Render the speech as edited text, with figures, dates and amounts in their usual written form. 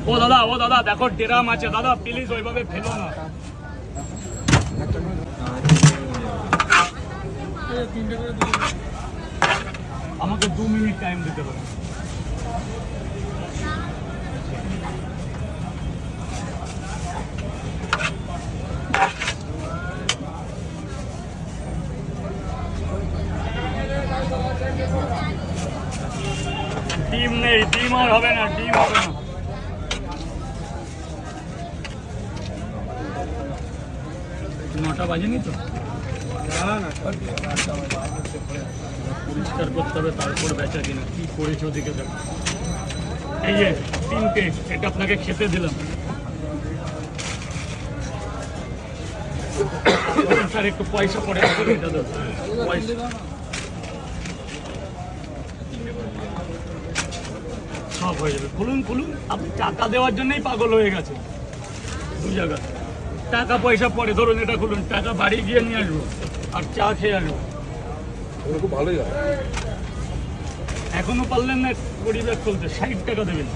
ও দাদা দেখো ডেরাম আছে দাদা, প্লিজ ওইভাবে ফেলো না। আমাকে 2 মিনিট টাইম দিতে পারো। ডিম নেই, ডিম আর হবে না, ডিম হবে না। নটা বাজেনি তো? পরিষ্কার করতে হবে, তারপর বেচা কিনা। কি করেছে ওদিকে দেখো। এই যে 3টে, এটা আপনাকে খেতে দিলাম। স্যার একটু পয়সা পড়ে পয়সা সব হয়ে যাবে। খুলুন, আপনি টাকা দেওয়ার জন্যই পাগল হয়ে গেছে 2 জায়গা। টাকা পয়সা পরে ধরুন, এটা খুলুন, টাকা বাড়ি গিয়ে নিয়ে আসবো আর চা খেয়ে আসবো। খুব ভালোই হয়। এখনো পারলেন না 20 ব্যাগ খুলতে, 60 টাকা দেবেন।